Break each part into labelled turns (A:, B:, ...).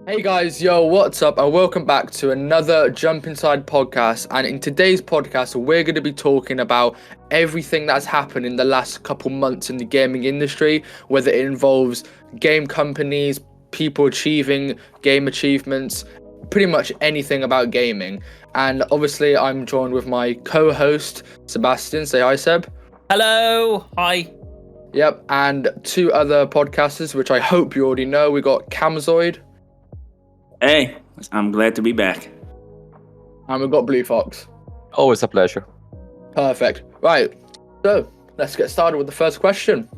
A: Hey guys, yo, what's up? And welcome back to another Jump Inside podcast. And in today's podcast, we're going to be talking about everything that's happened in the last couple months in the gaming industry, whether it involves game companies, people achieving game achievements, pretty much anything about gaming. And obviously, I'm joined with my co host, Sebastian. Say hi, Seb.
B: Hello, hi.
A: Yep, and two other podcasters, which I hope you already know. We got Camzoid.
C: Hey, I'm glad to be back.
A: And we've got Blue Fox.
D: Always a pleasure.
A: Perfect. Right. So let's get started with the first question.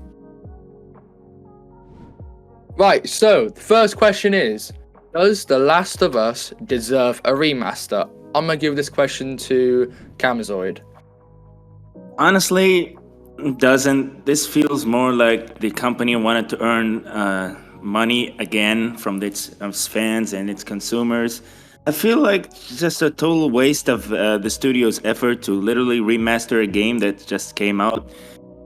A: Right. So the first question is, does The Last of Us deserve a remaster? I'm going to give this question to Camzoid.
C: Honestly, doesn't this feels more like the company wanted to earn money again from its fans and its consumers? I feel like it's just a total waste of the studio's effort to literally remaster a game that just came out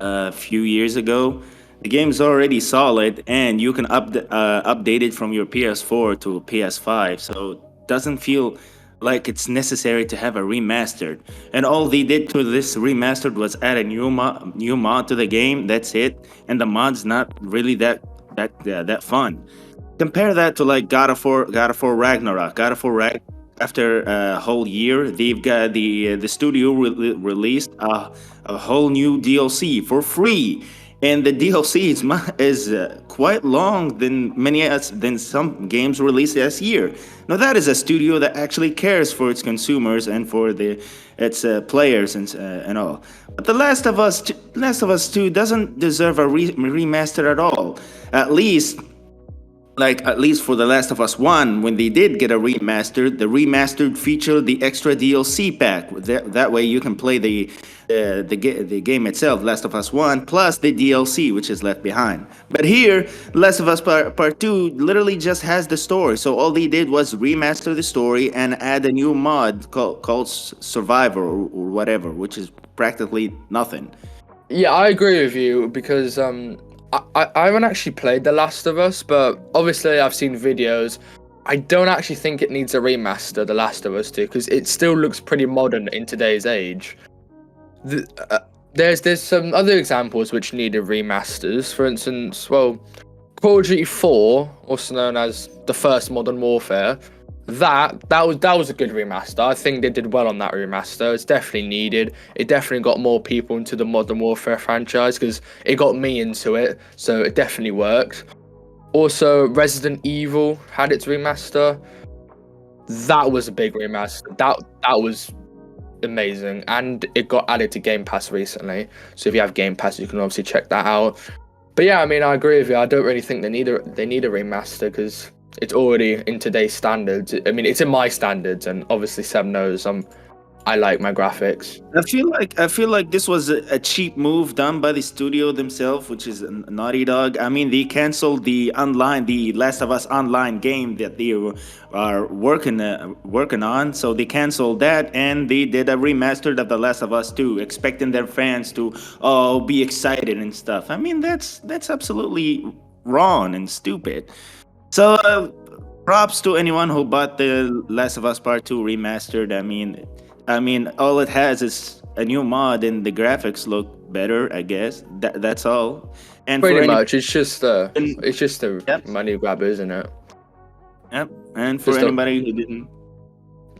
C: a few years ago. The game's already solid, and you can update it from your PS4 to PS5, so it doesn't feel like it's necessary to have a remastered. And all they did to this remastered was add a new mod to the game. That's it, and the mod's not really that fun. Compare that to like God of War Ragnarok. After a whole year, they've got the studio released a whole new DLC for free, and the DLC is quite long than some games released this year. Now that is a studio that actually cares for its consumers and for its players and all. But Last of Us 2 doesn't deserve a remaster at all. At least for The Last of Us 1, when they did get a remastered, the remastered featured the extra DLC pack. That way you can play the game itself, Last of Us 1, plus the DLC, which is left behind. But here, Last of Us Part 2 literally just has the story. So all they did was remaster the story and add a new mod called Survivor or whatever, which is practically nothing.
A: Yeah, I agree with you because I haven't actually played The Last of Us, but obviously I've seen videos. I don't actually think it needs a remaster, The Last of Us 2, because it still looks pretty modern in today's age. There's some other examples which needed remasters. For instance, well, Call of Duty 4, also known as the first Modern Warfare, that was a good remaster. I think they did well on that remaster. It's definitely needed. It definitely got more people into the Modern Warfare franchise because it got me into it, so it definitely worked. Also, Resident Evil had its remaster. That was a big remaster. That was amazing, and it got added to Game Pass recently. So if you have Game Pass, you can obviously check that out. But yeah, I mean, I agree with you. I don't really think they need a remaster because it's already in today's standards. I mean, it's in my standards, and obviously Sam knows I like my graphics.
C: I feel like this was a cheap move done by the studio themselves, which is Naughty Dog. I mean, they canceled the Last of Us Online game that they are working on, so they canceled that and they did a remastered of The Last of Us 2, expecting their fans to be excited and stuff. I mean, that's absolutely wrong and stupid. So, props to anyone who bought the Last of Us Part 2 remastered. I mean, all it has is a new mod and the graphics look better, I guess. That's all. And
A: Pretty much, it's just a
C: Yep.
A: money grab, isn't it?
C: Yep. And for
A: Just a-
C: anybody who didn't,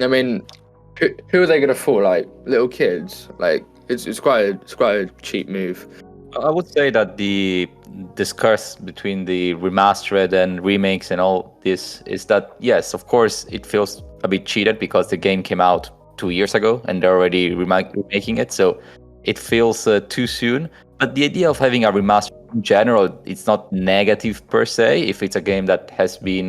A: I mean, who are they gonna fool? Like little kids? Like it's quite a cheap move.
D: I would say that the discuss between the remastered and remakes and all this is that, yes, of course, it feels a bit cheated because the game came out 2 years ago and they're already remaking it. So it feels too soon. But the idea of having a remaster in general, it's not negative per se. If it's a game that has been,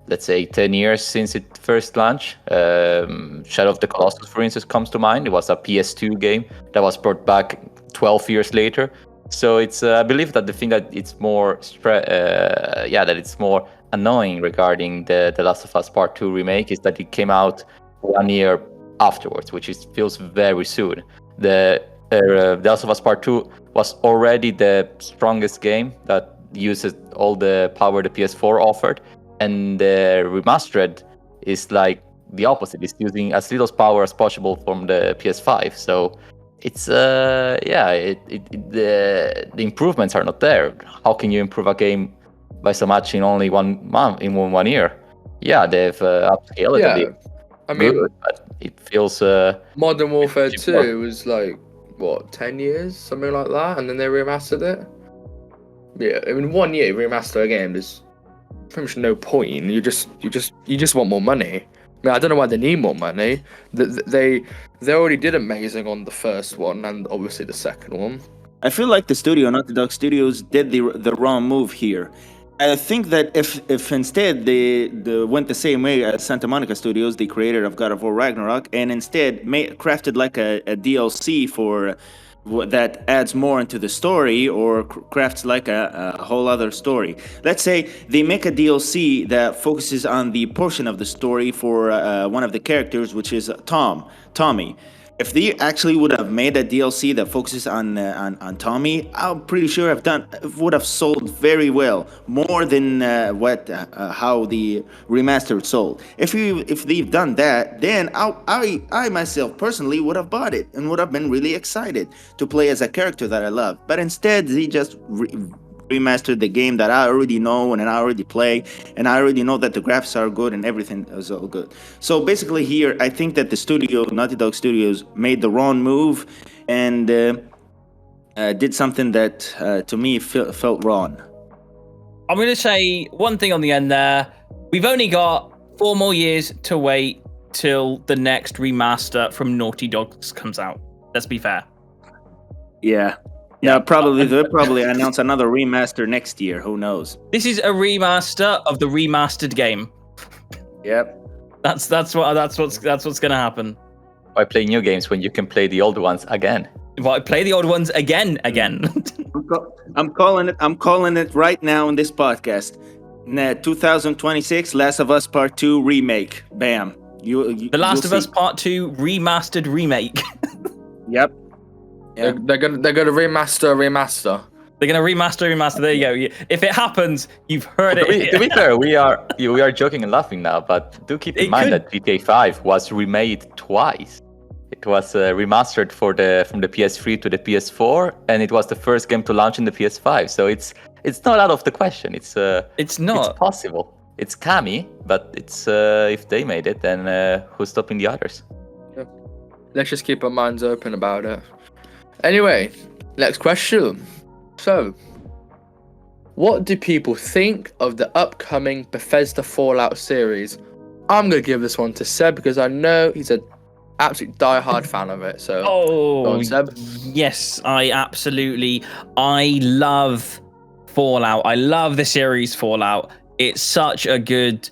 D: let's say, 10 years since it first launched. Shadow of the Colossus, for instance, comes to mind. It was a PS2 game that was brought back 12 years later. So it's, I believe that the thing that it's more, that it's more annoying regarding the Last of Us Part 2 remake is that it came out 1 year afterwards, which feels very soon. The Last of Us Part 2 was already the strongest game that uses all the power the PS4 offered. and the remastered is like the opposite. It's using as little power as possible from the PS5. So it's the improvements are not there. How can you improve a game by so much in only 1 month, in 1 year? Yeah, they've upscaled it a bit.
A: I mean,
D: Good, but it feels
A: Modern Warfare
D: cheap
A: 2 was like, what, 10 years? Something like that? And then they remastered it? Yeah, I mean, 1 year remaster a game, there's pretty much no point. You just want more money. I mean, I don't know why they need more money. They already did amazing on the first one and obviously the second one.
C: I feel like the studio, Naughty Dog Studios, did the wrong move here. I think that if instead they went the same way as Santa Monica Studios, the creator of God of War Ragnarok, and instead crafted like a DLC for that adds more into the story, or crafts like a whole other story. Let's say they make a DLC that focuses on the portion of the story for one of the characters, which is Tommy. If they actually would have made a DLC that focuses on Tommy, I'm pretty sure would have sold very well, more than how the remastered sold. If they've done that, then I myself personally would have bought it and would have been really excited to play as a character that I love. But instead, they just remastered the game that I already know and I already play, and I already know that the graphics are good and everything is all good. So basically here, I think that the studio, Naughty Dog Studios, made the wrong move and did something that to me felt wrong.
B: I'm going to say one thing on the end there. We've only got 4 more years to wait till the next remaster from Naughty Dogs comes out. Let's be fair.
C: Yeah. They'll probably announce another remaster next year. Who knows?
B: This is a remaster of the remastered game.
C: Yep.
B: That's what's gonna happen.
D: Why play new games when you can play the old ones again?
B: Why play the old ones again?
C: I'm calling it right now in this podcast. 2026 Last of Us Part 2 remake. Bam.
B: The Last of Us Part 2 remastered remake.
C: Yep.
A: Yeah. They're gonna remaster.
B: They're gonna remaster. There you go. If it happens, you've heard it.
D: To be fair, we are joking and laughing now, but do keep in mind that GTA 5 was remade twice. It was remastered from the PS3 to the PS4, and it was the first game to launch in the PS5. So it's not out of the question. It's not. It's possible. It's Kami, but it's if they made it, then who's stopping the others?
A: Yeah. Let's just keep our minds open about it. Anyway, next question. So, what do people think of the upcoming Bethesda Fallout series? I'm going to give this one to Seb because I know he's an absolute die-hard fan of it. So, go on, Seb.
B: Yes, I love Fallout. I love the series Fallout. It's such a good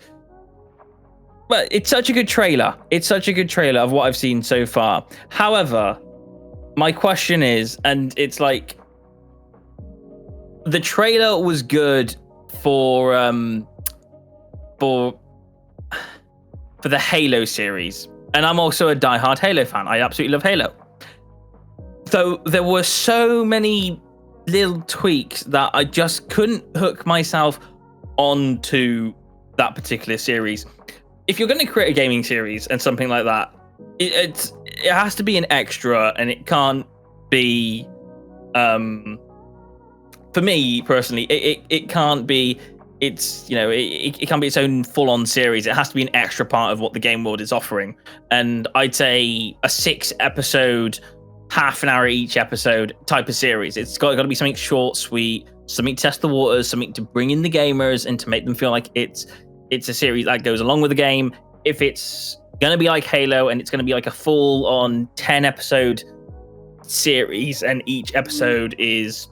B: trailer. It's such a good trailer of what I've seen so far. However, my question is, and it's like, the trailer was good for the Halo series, and I'm also a diehard Halo fan. I absolutely love Halo. So there were so many little tweaks that I just couldn't hook myself onto that particular series. If you're going to create a gaming series and something like that, it has to be an extra, and it can't be for me personally, it can't be it can't be its own full-on series. It has to be an extra part of what the game world is offering. And I'd say a 6-episode, half an hour each episode type of series. It's got to be something short, sweet, something to test the waters, something to bring in the gamers and to make them feel like it's a series that goes along with the game. If it's going to be like Halo and it's going to be like a full-on 10-episode series and each episode is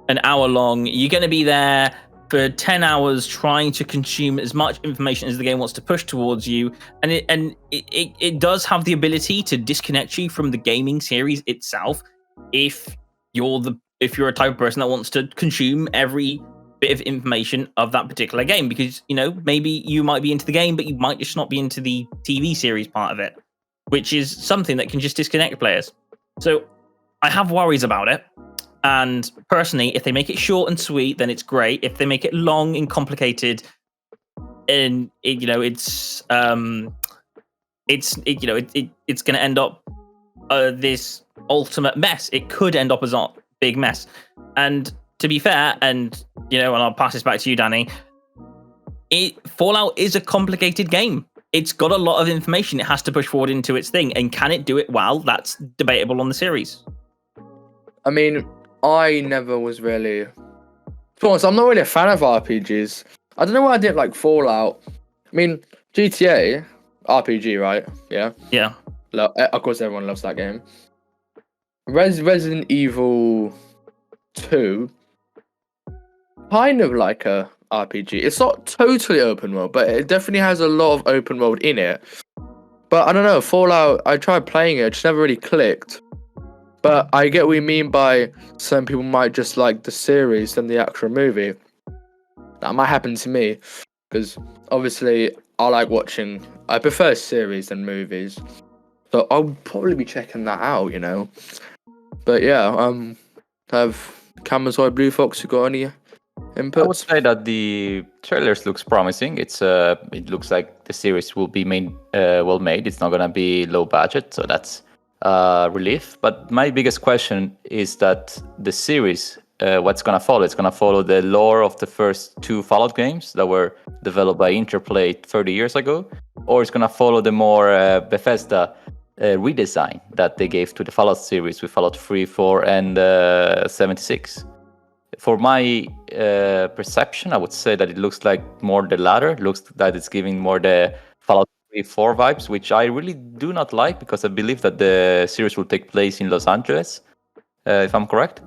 B: an hour long, you're going to be there for 10 hours trying to consume as much information as the game wants to push towards you, and it does have the ability to disconnect you from the gaming series itself if you're a type of person that wants to consume every bit of information of that particular game, because maybe you might be into the game but you might just not be into the TV series part of it, which is something that can just disconnect players. So I have worries about it. And personally, if they make it short and sweet, then it's great. If they make it long and complicated, and it's going to end up this ultimate mess. It could end up as a big mess. And to be fair, and I'll pass this back to you, Danny. Fallout is a complicated game. It's got a lot of information it has to push forward into its thing, and can it do it well? That's debatable on the series.
A: I mean, I never was really. To be honest, I'm not really a fan of RPGs. I don't know why I didn't like Fallout. I mean, GTA, RPG, right? Yeah.
B: Yeah.
A: Of course, everyone loves that game. Resident Evil 2, kind of like a RPG. It's not totally open world, but it definitely has a lot of open world in it. But I don't know, Fallout, I tried playing it, just never really clicked. But I get what you mean by some people might just like the series than the actual movie. That might happen to me, because obviously I prefer series than movies. So I'll probably be checking that out, But yeah, have Camazoi Blue Fox, you got any input?
D: I would say that the trailers looks promising. It looks like the series will be well made. It's not gonna be low budget, so that's relief. But my biggest question is that the series, what's gonna follow? It's gonna follow the lore of the first 2 Fallout games that were developed by Interplay 30 years ago, or it's gonna follow the more Bethesda redesign that they gave to the Fallout series with Fallout 3, 4, and 76. For my perception, I would say that it looks like more the latter. It looks that it's giving more the Fallout 3, 4 vibes, which I really do not like, because I believe that the series will take place in Los Angeles, if I'm correct,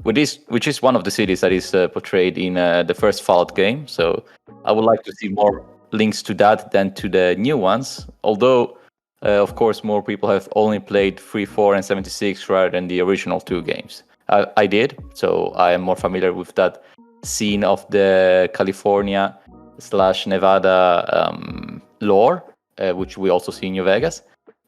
D: which is one of the cities that is portrayed in the first Fallout game. So I would like to see more links to that than to the new ones. Although, of course, more people have only played 3, 4, and 76 rather than the original 2 games. I did, so I am more familiar with that scene of the California/Nevada lore, which we also see in New Vegas.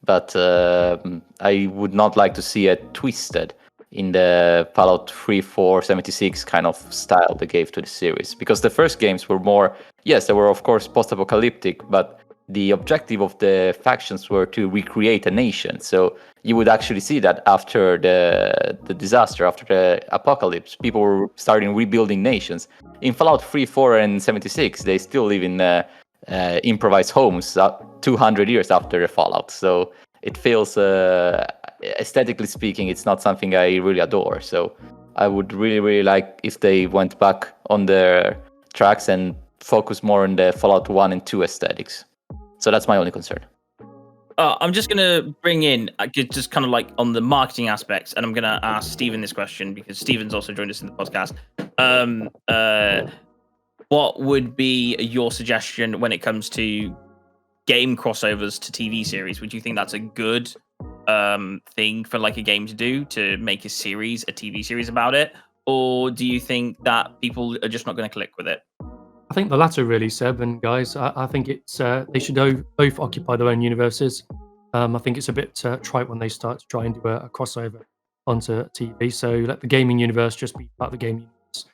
D: But I would not like to see it twisted in the Fallout 3, 4, 76 kind of style they gave to the series. Because the first games were more, yes, they were of course post-apocalyptic, but the objective of the factions were to recreate a nation. So you would actually see that after the disaster, after the apocalypse, people were starting rebuilding nations. In Fallout 3, 4, and 76, they still live in improvised homes 200 years after the Fallout. So it feels, aesthetically speaking, it's not something I really adore. So I would really, really like if they went back on their tracks and focus more on the Fallout 1 and 2 aesthetics. So that's my only concern.
B: I'm just going to bring in, just kind of like on the marketing aspects, and I'm going to ask Stephen this question because Stephen's also joined us in the podcast. What would be your suggestion when it comes to game crossovers to TV series? Would you think that's a good thing for like a game to do, to make a series, a TV series about it? Or do you think that people are just not going to click with it?
E: I think the latter, really, Seb and guys. I think it's they should both occupy their own universes. I think it's a bit trite when they start to try and do a crossover onto TV. So let the gaming universe just be part of the gaming universe.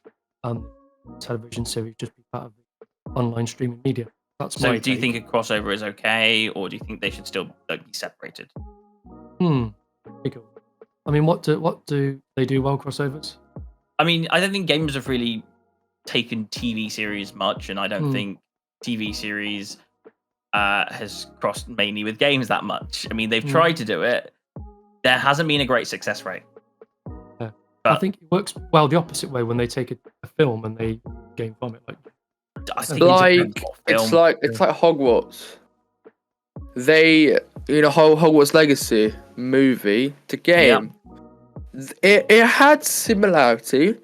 E: Television series just be part of the online streaming media. That's my
B: So do you
E: take.
B: think a crossover is okay, or do you think they should still be separated?
E: Pretty cool. I mean, what do they do well, crossovers?
B: I mean, I don't think games have really taken TV series much, and I don't think TV series has crossed mainly with games that much. I mean, they've tried to do it. There hasn't been a great success rate.
E: Yeah.
B: But
E: I think it works well the opposite way when they take a film and they game from it. Like,
B: I think
A: it's like Hogwarts. They, Hogwarts Legacy movie to game. Yeah. It had similarity,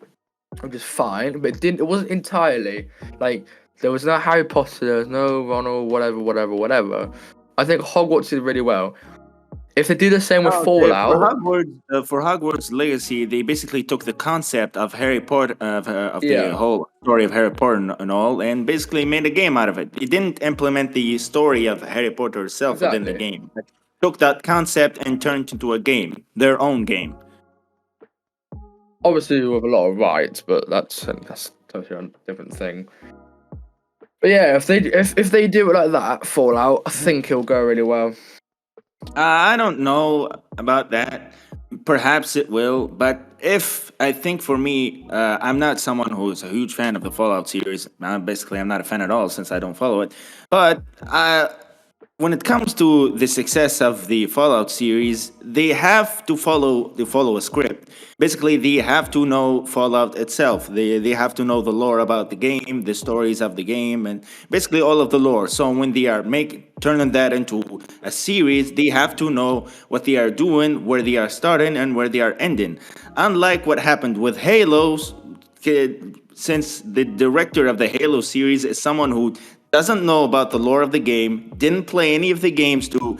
A: which is fine, but it wasn't entirely. Like, there was no Harry Potter, there was no Ronald, whatever. I think Hogwarts did really well. If they do the same with Fallout,
C: for Hogwarts Legacy, they basically took the concept of Harry Potter, the whole story of Harry Potter and all, and basically made a game out of it. It didn't implement the story of Harry Potter itself within the game. It took that concept and turned it into a game, their own game.
A: Obviously with a lot of rights, but that's totally a different thing. But yeah, if they do it like that, Fallout, I think it'll go really well.
C: I don't know about that. Perhaps it will, but I think for me, I'm not someone who's a huge fan of the Fallout series. Basically, I'm not a fan at all since I don't follow it. But when it comes to the success of the Fallout series, they have to follow a script. Basically, they have to know Fallout itself. They have to know the lore about the game, the stories of the game, and basically all of the lore. So when they are turning that into a series, they have to know what they are doing, where they are starting, and where they are ending. Unlike what happened with Halo's, since the director of the Halo series is someone who doesn't know about the lore of the game, didn't play any of the games to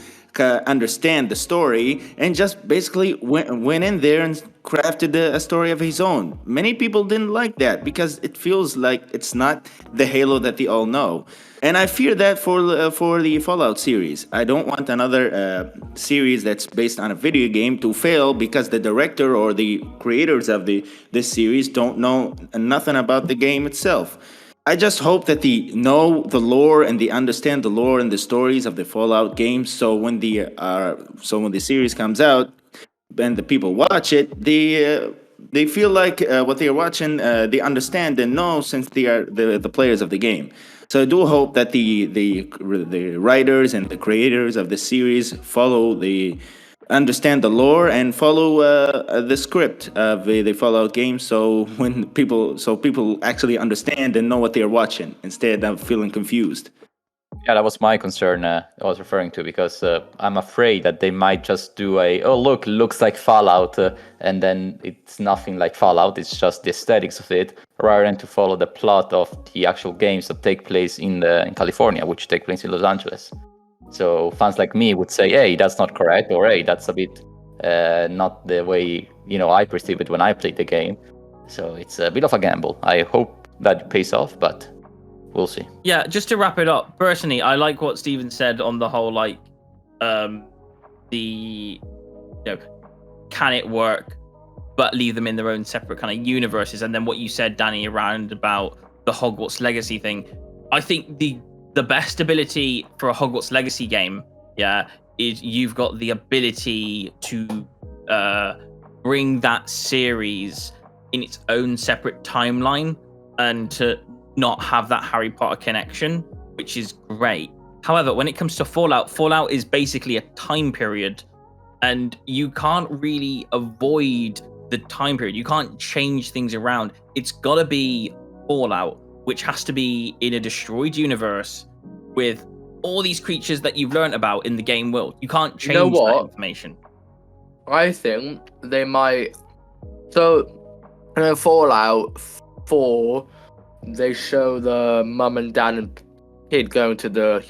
C: understand the story, and just basically went in there and crafted a story of his own. Many people didn't like that because it feels like it's not the Halo that they all know. And I fear that for the Fallout series. I don't want another series that's based on a video game to fail because the director or the creators of this series don't know nothing about the game itself. I just hope that they know the lore and they understand the lore and the stories of the Fallout games. So when the series comes out and the people watch it, they feel like what they are watching, they understand and know since they are the players of the game. So I do hope that the writers and the creators of the series understand the lore and follow the script of the Fallout game. So people actually understand and know what they are watching instead of feeling confused.
D: Yeah, that was my concern I was referring to, because I'm afraid that they might just do looks like Fallout, and then it's nothing like Fallout, it's just the aesthetics of it, rather than to follow the plot of the actual games that take place in California, which take place in Los Angeles. So fans like me would say, hey, that's not correct, or hey, that's a bit not the way I perceive it when I play the game. So it's a bit of a gamble. I hope that it pays off, but we'll see.
B: Yeah, just to wrap it up, personally, I like what Steven said on the whole, can it work, but leave them in their own separate kind of universes. And then what you said, Danny, around about the Hogwarts Legacy thing. I think the best ability for a Hogwarts Legacy game, is you've got the ability to bring that series in its own separate timeline and to not have that Harry Potter connection, which is great. However, when it comes to Fallout is basically a time period, and you can't really avoid the time period. You can't change things around. It's got to be Fallout, which has to be in a destroyed universe with all these creatures that you've learned about in the game world. You can't change that information.
A: I think they might. So, in Fallout 4, they show the mum and dad and kid going to the,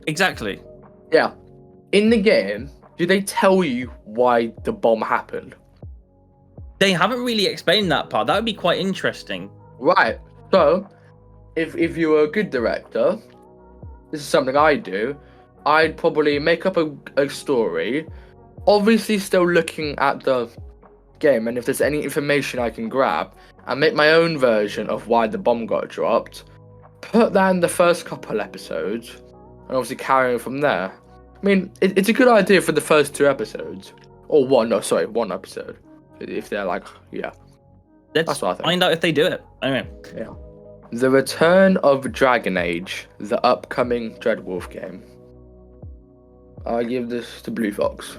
B: Exactly.
A: Yeah. In the game, do they tell you why the bomb happened?
B: They haven't really explained that part. That would be quite interesting.
A: Right. So, if you were a good director, this is something I do, I'd probably make up a story, obviously still looking at the game, and if there's any information I can grab, and make my own version of why the bomb got dropped, put that in the first couple episodes, and obviously carry on from there. I mean, it's a good idea for the first 2 episodes. Or one episode. If they're
B: Let's
A: what I think.
B: find out if they do it. Anyway.
A: Yeah. The Return of Dragon Age, the upcoming Dreadwolf game. I give this to Blue Fox.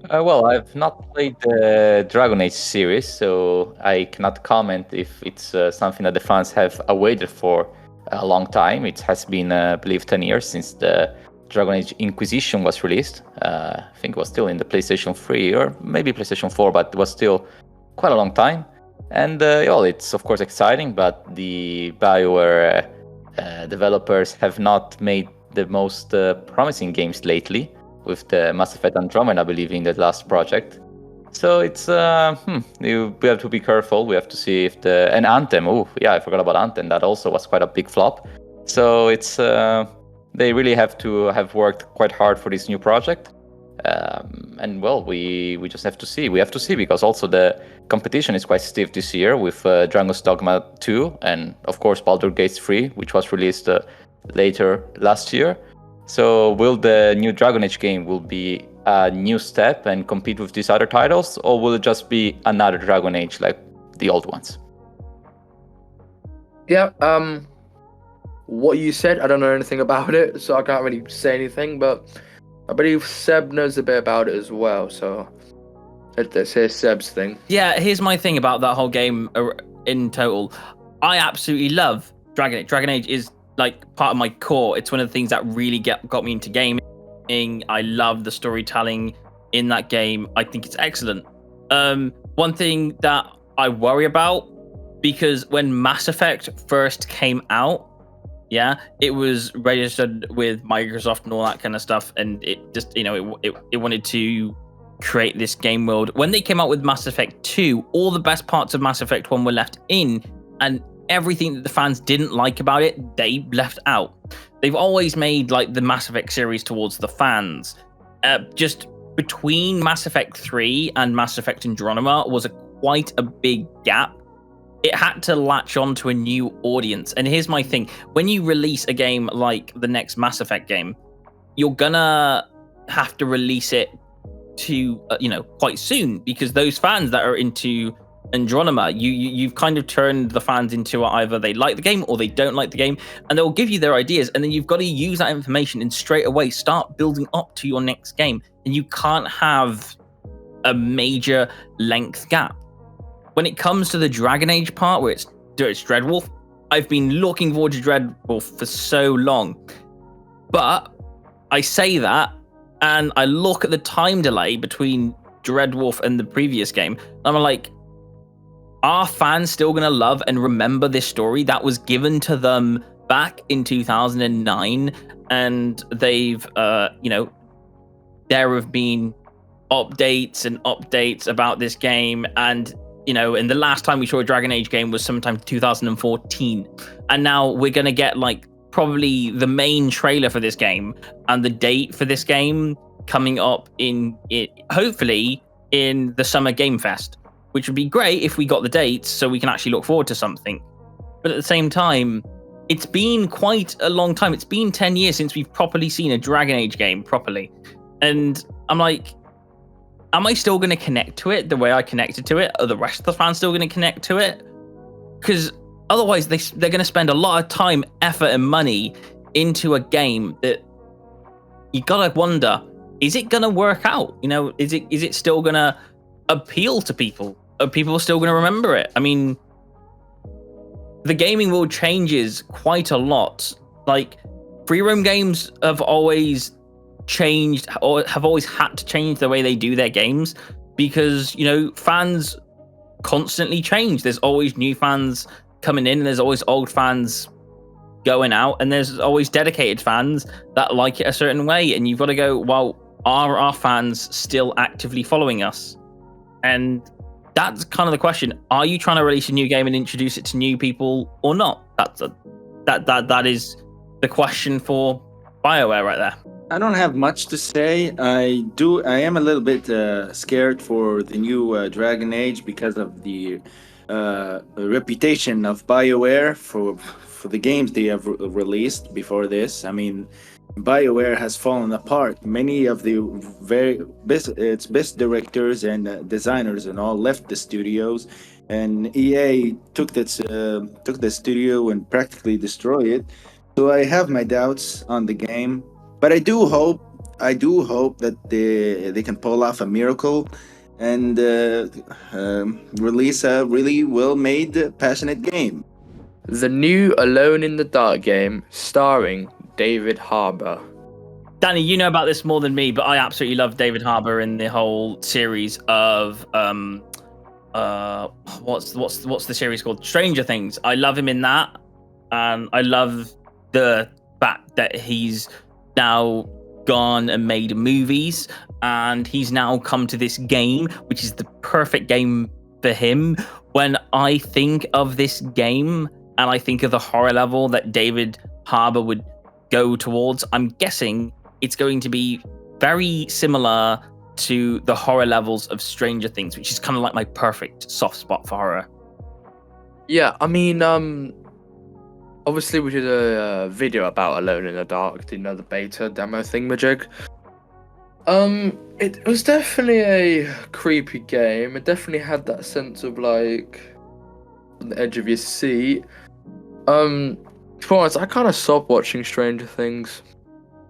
D: Well, I've not played the Dragon Age series, so I cannot comment if it's something that the fans have awaited for a long time. It has been, I believe, 10 years since the Dragon Age Inquisition was released. I think it was still in the PlayStation 3 or maybe PlayStation 4, but it was still quite a long time. And it's of course exciting, but the BioWare developers have not made the most promising games lately, with the Mass Effect Andromeda, I believe, in the last project. So it's we have to be careful. We have to see if and Anthem. I forgot about Anthem. That also was quite a big flop. So it's they really have to have worked quite hard for this new project. And well, we just have to see. We have to see because also the competition is quite stiff this year with Dragon's Dogma 2 and of course Baldur's Gate 3, which was released later last year. So will the new Dragon Age game will be a new step and compete with these other titles, or will it just be another Dragon Age like the old ones?
A: Yeah, what you said, I don't know anything about it, so I can't really say anything, but I believe Seb knows a bit about it as well, so let's hear Seb's thing.
B: Yeah, here's my thing about that whole game in total. I absolutely love Dragon Age. Dragon Age is like part of my core. It's one of the things that really got me into gaming. I love the storytelling in that game. I think it's excellent. One thing that I worry about, because when Mass Effect first came out, yeah, it was registered with Microsoft and all that kind of stuff, and it just, it wanted to create this game world. When they came out with Mass Effect 2, all the best parts of Mass Effect 1 were left in, and everything that the fans didn't like about it, they left out. They've always made like the Mass Effect series towards the fans. Just between Mass Effect 3 and Mass Effect Andromeda was quite a big gap. It had to latch on to a new audience. And here's my thing. When you release a game like the next Mass Effect game, you're gonna have to release it to, quite soon, because those fans that are into Andromeda, you've kind of turned the fans into either they like the game or they don't like the game, and they'll give you their ideas, and then you've got to use that information and straight away start building up to your next game. And you can't have a major length gap. When it comes to the Dragon Age part, where it's Dreadwolf, I've been looking forward to Dreadwolf for so long. But I say that, and I look at the time delay between Dreadwolf and the previous game, and I'm like, are fans still going to love and remember this story that was given to them back in 2009? And they've, there have been updates and updates about this game, and and the last time we saw a Dragon Age game was sometime 2014, and now we're gonna get like probably the main trailer for this game and the date for this game coming up hopefully in the Summer Game Fest, which would be great if we got the dates so we can actually look forward to something. But at the same time, it's been quite a long time. It's been 10 years since we've properly seen a Dragon Age game properly, and I'm like, am I still going to connect to it the way I connected to it? Are the rest of the fans still going to connect to it? Because otherwise, they're going to spend a lot of time, effort, and money into a game that you gotta wonder: is it going to work out? Is it still going to appeal to people? Are people still going to remember it? I mean, the gaming world changes quite a lot. Like, free roam games have always changed, or have always had to change the way they do their games, because fans constantly change. There's always new fans coming in, and there's always old fans going out, and there's always dedicated fans that like it a certain way, and you've got to go, well, are our fans still actively following us? And that's kind of the question. Are you trying to release a new game and introduce it to new people or not? That is the question for BioWare right there.
C: I don't have much to say. I am a little bit scared for the new Dragon Age because of the reputation of BioWare for the games they have released before this. I mean, BioWare has fallen apart. Many of the its best directors and designers and all left the studios, and EA took the studio and practically destroyed it. So I have my doubts on the game. But I do hope that they can pull off a miracle and release a really well-made, passionate game.
A: The new Alone in the Dark game starring David Harbour.
B: Danny, you know about this more than me, but I absolutely love David Harbour in the whole series of what's the series called? Stranger Things. I love him in that, and I love the fact that he's now gone and made movies, and he's now come to this game, which is the perfect game for him. When I think of this game and I think of the horror level that David Harbour would go towards, I'm guessing it's going to be very similar to the horror levels of Stranger Things, which is kind of like my perfect soft spot for horror.
A: Yeah, I mean, obviously we did a video about Alone in the Dark, the beta demo thingamajig. It was definitely a creepy game. It definitely had that sense of like on the edge of your seat. To be honest, I kind of stopped watching Stranger Things.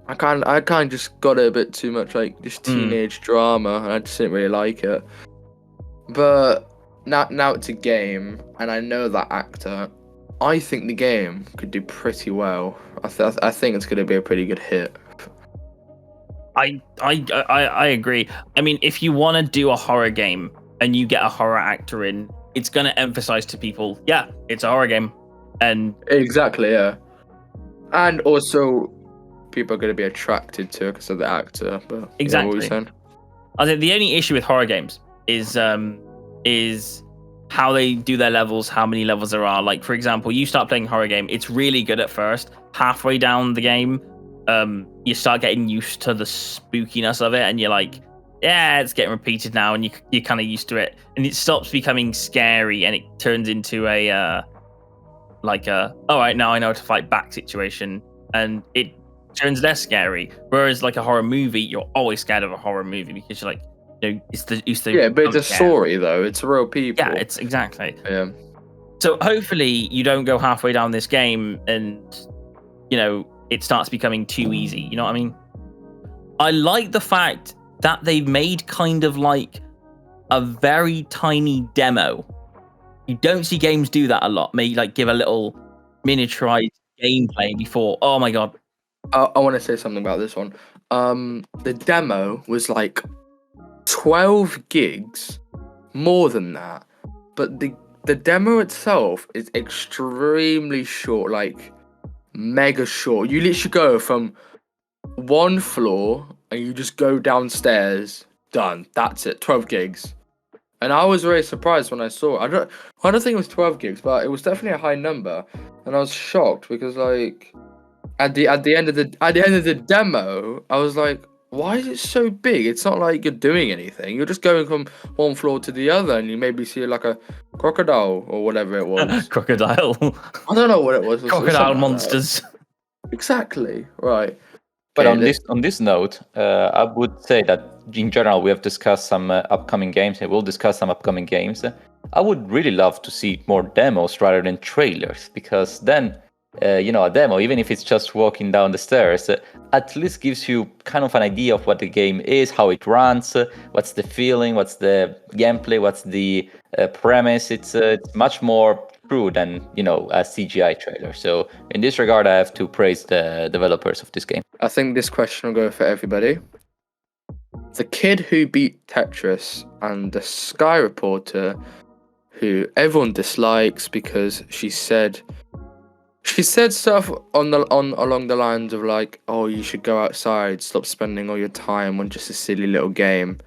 A: I kind of just got it a bit too much like this teenage drama, and I just didn't really like it. But now it's a game, and I know that actor. I think the game could do pretty well. I think it's going to be a pretty good hit.
B: I agree. I mean, if you want to do a horror game and you get a horror actor in, it's going to emphasize to people, yeah, it's a horror game. And
A: exactly, yeah. And also, people are going to be attracted to it because of the actor. But
B: exactly.
A: What were you saying?
B: I think the only issue with horror games is how they do their levels, how many levels there are. Like, for example, you start playing a horror game, it's really good at first. Halfway down the game, you start getting used to the spookiness of it, and you're like, yeah, it's getting repeated now, and you're kind of used to it, and it stops becoming scary, and it turns into a all right, now I know how to fight back situation, and it turns less scary. Whereas like a horror movie, you're always scared of a horror movie because you're like, it's the
A: yeah, but it's a story though. It's real people.
B: Yeah, it's exactly.
A: Yeah.
B: So hopefully you don't go halfway down this game and it starts becoming too easy. You know what I mean? I like the fact that they've made kind of like a very tiny demo. You don't see games do that a lot. Maybe like give a little miniaturized gameplay before. Oh my god.
A: I want to say something about this one. The demo was like 12 gigs, more than that. But the demo itself is extremely short, like mega short. You literally go from one floor and you just go downstairs. Done. That's it. 12 gigs. And I was very surprised when I saw it. I don't think it was 12 gigs, but it was definitely a high number. And I was shocked because like at the end of the demo, I was like, why is it so big? It's not like you're doing anything. You're just going from one floor to the other, and you maybe see like a crocodile or whatever it was.
B: Crocodile.
A: I don't know what it was.
B: Crocodile monsters.
A: Exactly. Right.
D: But
A: Okay,
D: on this note, I would say that in general we have discussed some upcoming games, and we'll discuss some upcoming games. I would really love to see more demos rather than trailers, because then a demo, even if it's just walking down the stairs, at least gives you kind of an idea of what the game is, how it runs, what's the feeling, what's the gameplay, what's the premise. It's much more true than a CGI trailer. So in this regard, I have to praise the developers of this game.
A: I think this question will go for everybody. The Kid Who Beat Tetris and the Sky Reporter, who everyone dislikes because she said stuff along the lines of like, oh, you should go outside, stop spending all your time on just a silly little game,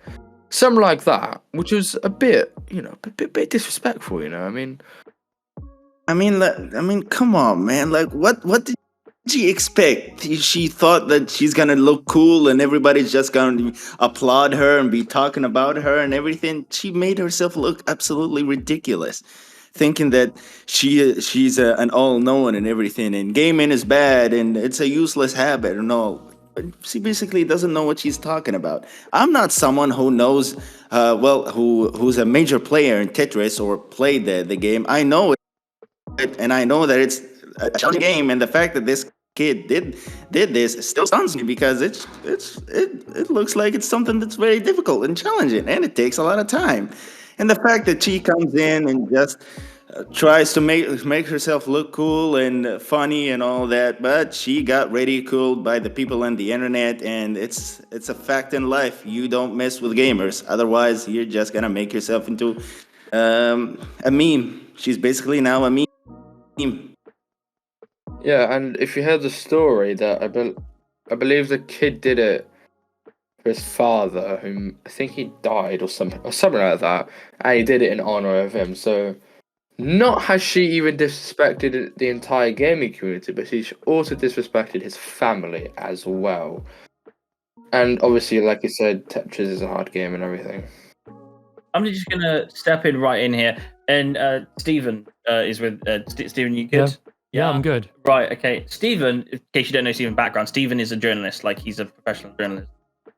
A: something like that, which was a bit disrespectful. I mean,
C: come on, man. Like, what did she expect? She thought that she's gonna look cool and everybody's just gonna applaud her and be talking about her and everything. She made herself look absolutely ridiculous, thinking that she's an all-knowing and everything, and gaming is bad and it's a useless habit and all. She basically doesn't know what she's talking about. I'm not someone who knows, who's a major player in Tetris or played the game. I know it, and I know that it's a challenging game, and the fact that this kid did this still stuns me because it looks like it's something that's very difficult and challenging, and it takes a lot of time. And the fact that she comes in and just tries to make herself look cool and funny and all that, but she got ridiculed by the people on the internet, and it's a fact in life. You don't mess with gamers, otherwise you're just gonna make yourself into a meme. She's basically now a meme.
A: yeah. And if you heard the story, that I believe the kid did it for his father, whom I think he died or something like that, and he did it in honor of him. So not has she even disrespected the entire gaming community, but she's also disrespected his family as well. And obviously, like I said, Tetris is a hard game and everything.
B: I'm just gonna step in right in here, and Stephen is with Stephen. You good?
E: Yeah, I'm good.
B: Right. Okay. Stephen, in case you don't know Stephen's background, Stephen is a journalist. Like he's a professional journalist,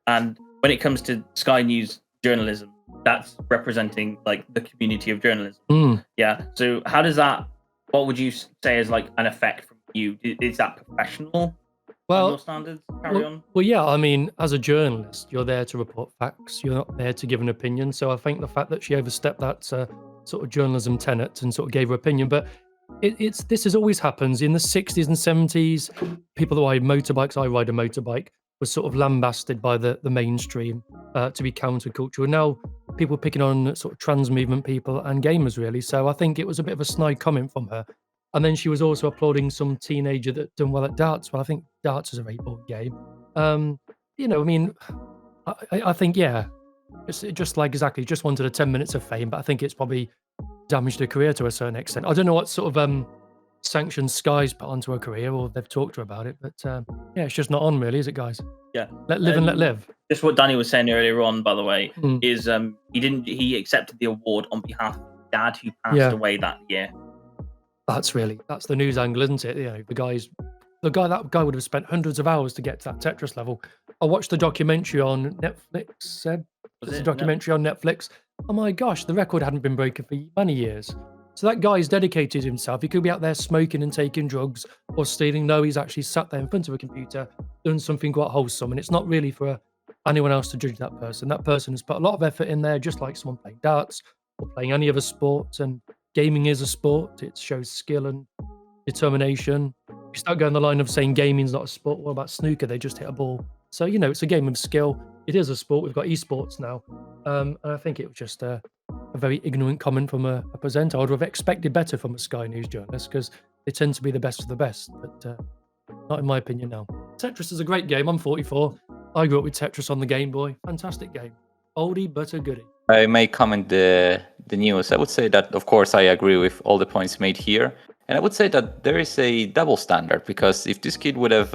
B: and when it comes to Sky News journalism, that's representing like the community of journalism. Yeah. So how does that? What would you say is like an effect from you? Is that professional?
E: Well,
B: your standards. Carry on.
E: Well, yeah. I mean, as a journalist, you're there to report facts. You're not there to give an opinion. So I think the fact that she overstepped that sort of journalism tenet and sort of gave her opinion, but this has always happens in the 60s and 70s. People that ride motorbikes, I ride a motorbike, was sort of lambasted by the mainstream to be countercultural. Now people picking on sort of trans movement people and gamers really. So I think it was a bit of a snide comment from her. And then she was also applauding some teenager that done well at darts. Well, I think darts is a very boring game. You know, I mean, I think yeah, it's just like exactly just wanted a 10 minutes of fame, but I think it's probably damaged her career to a certain extent. I don't know what sort of sanctions Sky's put onto her career, or they've talked to her about it, but yeah, it's just not on really, is it, guys?
B: Yeah.
E: Let live and let live.
B: Just what Danny was saying earlier on, by the way, is he accepted the award on behalf of his dad who passed away that year. That's
E: the news angle, isn't it? You know, that guy would have spent hundreds of hours to get to that Tetris level. I watched the documentary on Netflix. There's a documentary on Netflix. Oh my gosh, the record hadn't been broken for many years. So that guy's dedicated himself. He could be out there smoking and taking drugs or stealing. No, he's actually sat there in front of a computer, done something quite wholesome. And it's not really for anyone else to judge that person. That person has put a lot of effort in there, just like someone playing darts or playing any other sport. And gaming is a sport. It shows skill and determination. You start going the line of saying gaming's not a sport. What about snooker? They just hit a ball. So, you know, it's a game of skill. It is a sport. We've got esports now. And I think it was just a very ignorant comment from a presenter. I would have expected better from a Sky News journalist because they tend to be the best of the best. But not in my opinion now. Tetris is a great game. I'm 44. I grew up with Tetris on the Game Boy. Fantastic game. Oldie but a goodie.
D: I may comment the news. I would say that, of course, I agree with all the points made here. And I would say that there is a double standard, because if this kid would have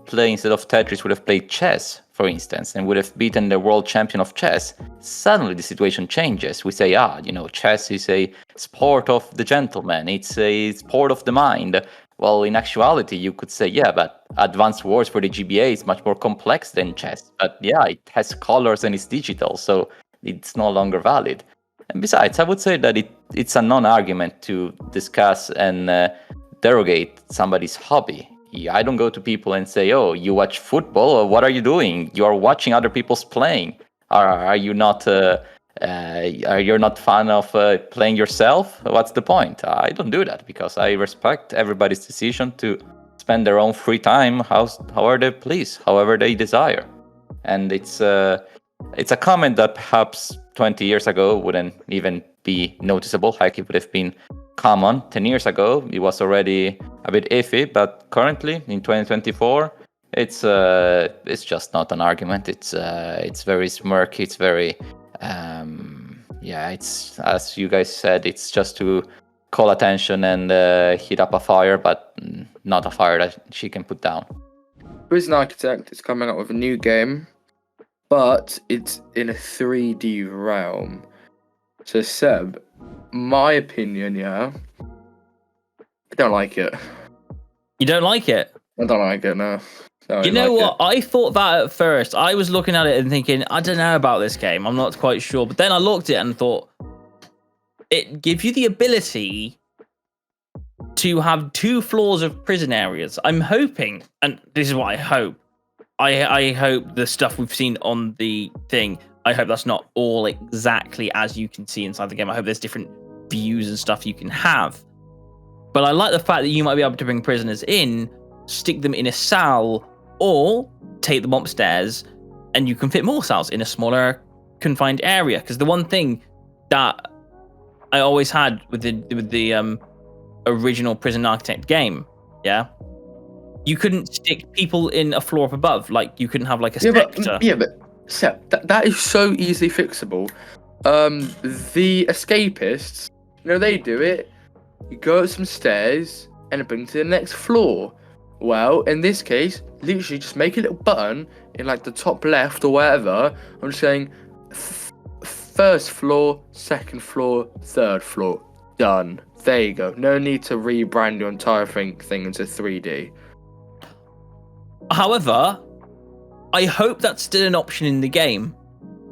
D: played, instead of Tetris, would have played chess, for instance, and would have beaten the world champion of chess, suddenly the situation changes. We say, chess is a sport of the gentleman. It's a sport of the mind. Well, in actuality, you could say, yeah, but Advanced Wars for the GBA is much more complex than chess. But yeah, it has colors and it's digital, so it's no longer valid. And besides, I would say that it's a non-argument to discuss and derogate somebody's hobby. I don't go to people and say, oh, you watch football, or what are you doing? You are watching other people's playing. Are you not fan of playing yourself? What's the point? I don't do that because I respect everybody's decision to spend their own free time however they please, however they desire. And it's a comment that perhaps 20 years ago wouldn't even be noticeable. Like it would have been common 10 years ago. It was already a bit iffy, but currently in 2024, it's just not an argument. It's very smirky. It's very it's, as you guys said, it's just to call attention and heat up a fire, but not a fire that she can put down.
A: Prison Architect is coming up with a new game, but it's in a 3D realm. So Seb, my opinion, I don't like it.
B: You don't like it?
A: I don't like it, no.
B: You know what? I thought that at first. I was looking at it and thinking, I don't know about this game. I'm not quite sure. But then I looked at it and thought, it gives you the ability to have 2 floors of prison areas. I'm hoping, and this is what I hope. I hope the stuff we've seen on the thing, I hope that's not all exactly as you can see inside the game. I hope there's different views and stuff you can have. But I like the fact that you might be able to bring prisoners in, stick them in a cell, or take them upstairs, and you can fit more cells in a smaller confined area. Because the one thing that I always had with the original Prison Architect game, you couldn't stick people in a floor up above. Like you couldn't have like a sector.
A: But Seb, that is so easily fixable. The escapists, they do it. You go up some stairs and bring to the next floor. Well, in this case, literally just make a little button in like the top left or wherever. I'm just saying first floor, second floor, third floor. Done. There you go. No need to rebrand your entire thing into 3D.
B: However, I hope that's still an option in the game.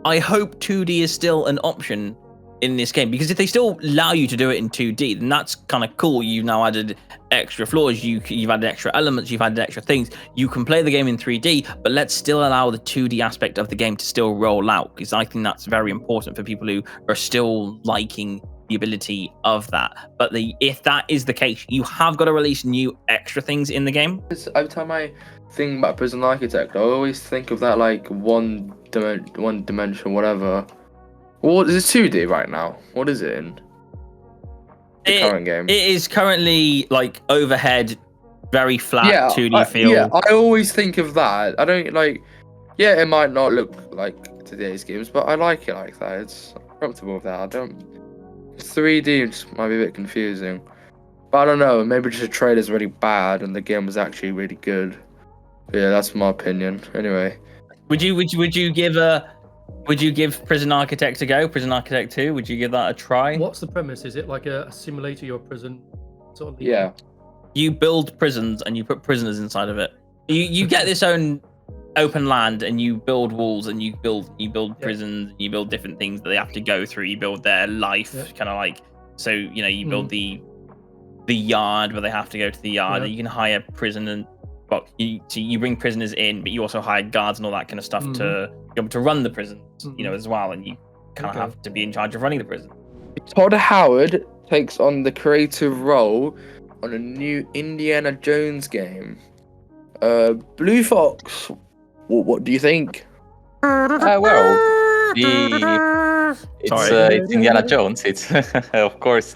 B: I hope 2D is still an option in this game, because if they still allow you to do it in 2D, then that's kind of cool. You've now added extra floors, you've added extra elements, you've added extra things. You can play the game in 3D, but let's still allow the 2D aspect of the game to still roll out, because I think that's very important for people who are still liking the ability of that. But if that is the case, you have got to release new extra things in the game.
A: Every time I think about Prison Architect, I always think of that like one dimension, whatever. What is it, 2D right now? What is it in the current game?
B: It is currently like overhead, very flat 2D feel.
A: Yeah, I always think of that. I don't like. Yeah, it might not look like today's games, but I like it like that. It's comfortable with that. I don't. 3D just might be a bit confusing, but I don't know. Maybe just the trailer's really bad and the game was actually really good. But yeah, that's my opinion. Anyway,
B: would you give Prison Architect a go? Prison Architect 2? Would you give that a try?
E: What's the premise? Is it like a simulator, your prison sort of?
A: Yeah.
B: You build prisons and you put prisoners inside of it. You get this own open land and you build walls and you build prisons and you build different things that they have to go through. You build their life, kind of like, so you build the yard where they have to go to the yard. And you can hire prison and you bring prisoners in, but you also hire guards and all that kind of stuff to be able to run the prisons, as well. And you kind of have to be in charge of running the prison.
A: Todd Howard takes on the creative role on a new Indiana Jones game. Blue Fox, what do you think?
D: It's Indiana Jones. It's of course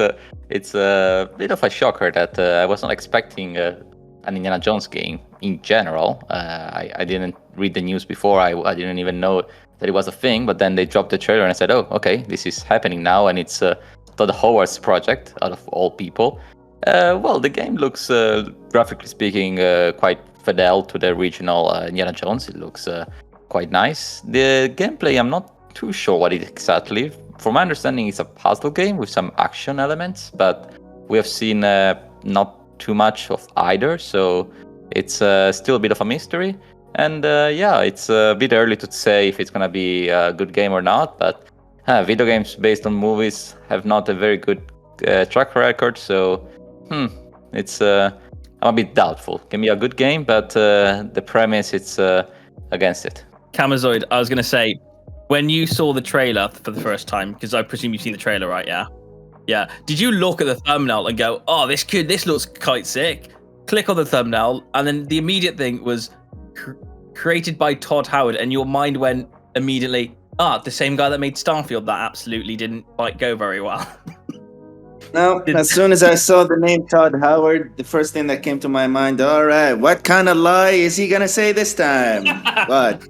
D: it's a bit of a shocker that I was not expecting an Indiana Jones game in general. I didn't read the news before. I didn't even know that it was a thing. But then they dropped the trailer and I said, oh, okay, this is happening now, and it's Todd Howard's project out of all people. Well, the game looks, graphically speaking, quite fidel to the original Indiana Jones. It looks quite nice. The gameplay, I'm not too sure what it exactly. From my understanding, it's a puzzle game with some action elements, but we have seen not too much of either, so it's still a bit of a mystery. And it's a bit early to say if it's gonna be a good game or not, but video games based on movies have not a very good track record, so it's I'm a bit doubtful. Can be a good game, but the premise, it's against it.
B: Kamazoid, I was going to say, when you saw the trailer for the first time, because I presume you've seen the trailer, right? Yeah. Did you look at the thumbnail and go, oh, this looks quite sick? Click on the thumbnail, and then the immediate thing was created by Todd Howard, and your mind went immediately, the same guy that made Starfield. That absolutely didn't quite go very well.
C: No, as soon as I saw the name Todd Howard, the first thing that came to my mind, all right, what kind of lie is he going to say this time? What?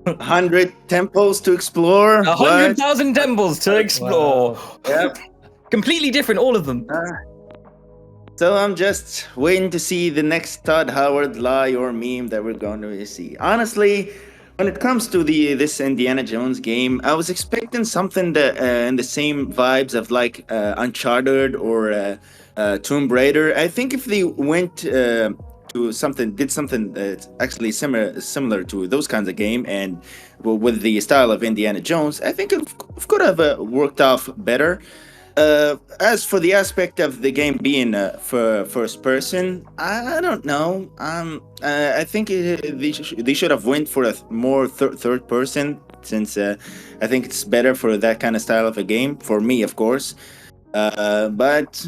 C: 100 temples to explore?
B: 100,000 temples to explore.
C: Wow. Yep.
B: Completely different, all of them.
C: So I'm just waiting to see the next Todd Howard lie or meme that we're going to see. Honestly, when it comes to this Indiana Jones game, I was expecting something that in the same vibes of like Uncharted or Tomb Raider. I think if they went to did something that's actually similar to those kinds of game, and with the style of Indiana Jones, I think it could have worked off better. As for the aspect of the game being for first person, I don't know. I think they should have went for a more third person, since I think it's better for that kind of style of a game, for me, of course. But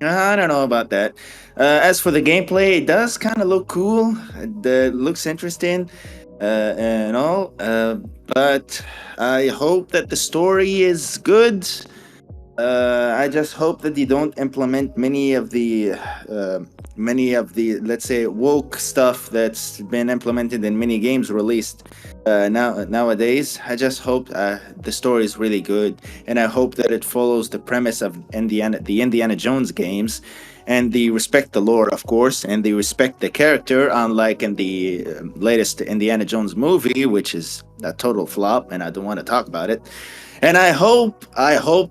C: I don't know about that. As for the gameplay, it does kind of look cool. It looks interesting and all. But I hope that the story is good. I just hope that they don't implement many of the let's say woke stuff that's been implemented in many games released nowadays. I just hope the story is really good, and I hope that it follows the premise of the Indiana Jones games, and they respect the lore, of course, and they respect the character, unlike in the latest Indiana Jones movie, which is a total flop, and I don't want to talk about it. And I hope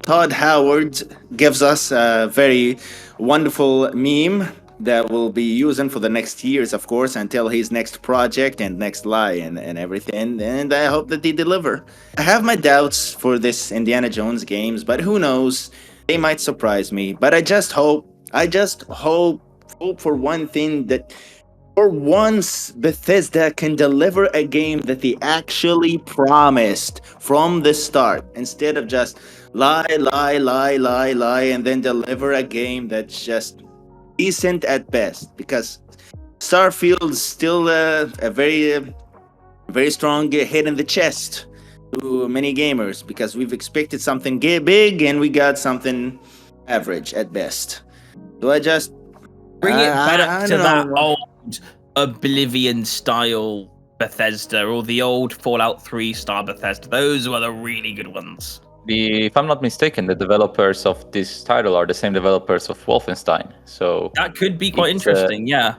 C: Todd Howard gives us a very wonderful meme that we'll be using for the next years, of course, until his next project and next lie and everything. And I hope that they deliver. I have my doubts for this Indiana Jones games, but who knows? They might surprise me. But I just hope for one thing, that for once Bethesda can deliver a game that they actually promised from the start, instead of just lie, and then deliver a game that's just decent at best. Because Starfield's still a very strong hit in the chest to many gamers, because we've expected something big and we got something average at best. So I just
B: bring it back to that
C: know.
B: old Oblivion style Bethesda, or the old Fallout 3 style Bethesda. Those were the really good ones.
D: If I'm not mistaken, the developers of this title are the same developers of Wolfenstein. So
B: That could be quite
D: It's,
B: interesting, yeah.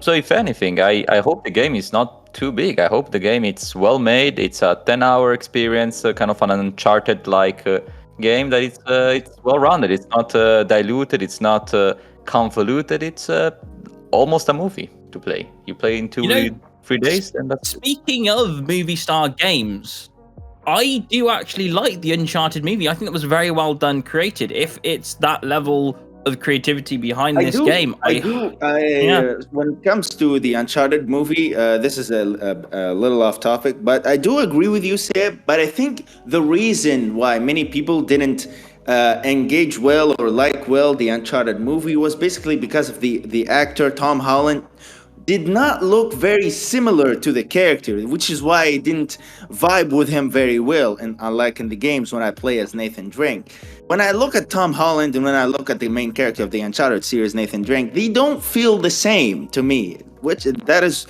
D: So if anything, I hope the game is not too big. I hope the game it's well made. It's a 10-hour experience, kind of an Uncharted-like game that it's well rounded. It's not diluted. It's not convoluted. It's almost a movie to play. You play in 3 days, and that's
B: Speaking of movie star games, I do actually like the Uncharted movie. I think it was very well done, created. If it's that level of creativity behind this game,
C: when it comes to the Uncharted movie, this is a little off topic, but I do agree with you, Seb. But I think the reason why many people didn't engage well or like well the Uncharted movie was basically because of the actor Tom Holland did not look very similar to the character, which is why I didn't vibe with him very well, and unlike in the games when I play as Nathan Drake. When I look at Tom Holland and when I look at the main character of the Uncharted series, Nathan Drake, they don't feel the same to me, which that is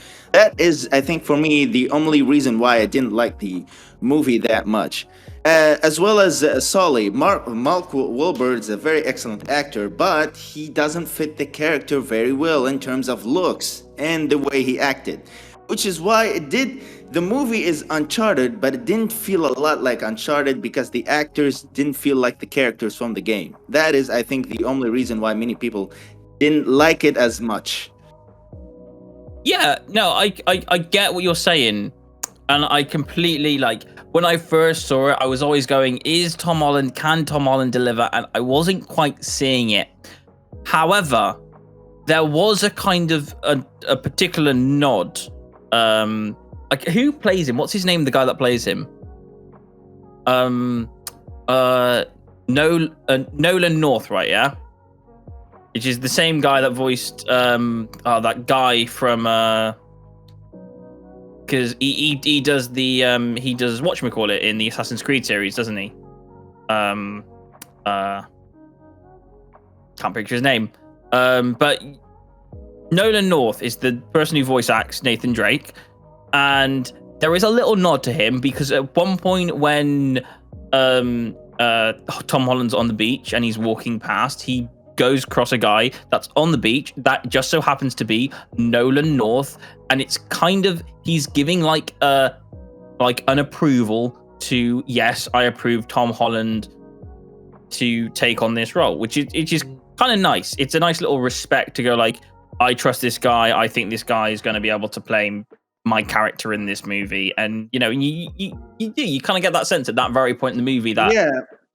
C: I think for me the only reason why I didn't like the movie that much. As well as Sully, Mark Wahlberg's a very excellent actor, but he doesn't fit the character very well in terms of looks and the way he acted, which is why the movie is Uncharted, but it didn't feel a lot like Uncharted because the actors didn't feel like the characters from the game. That is, I think, the only reason why many people didn't like it as much.
B: Yeah, no, I get what you're saying, and I completely when I first saw it, I was always going, can Tom Holland deliver? And I wasn't quite seeing it. However, there was a kind of a particular nod. Who plays him? What's his name? The guy that plays him? Nolan North, right? Yeah. Which is the same guy that voiced that guy from because he does whatchamacallit in the Assassin's Creed series, doesn't he? Can't picture his name. But Nolan North is the person who voice acts Nathan Drake, and there is a little nod to him because at one point when Tom Holland's on the beach and he's walking past, he goes across a guy that's on the beach that just so happens to be Nolan North, and it's kind of he's giving an approval to, yes, I approve Tom Holland to take on this role, which is kind of nice. It's a nice little respect to go I trust this guy. I think this guy is going to be able to play my character in this movie, and you kind of get that sense at that very point in the movie that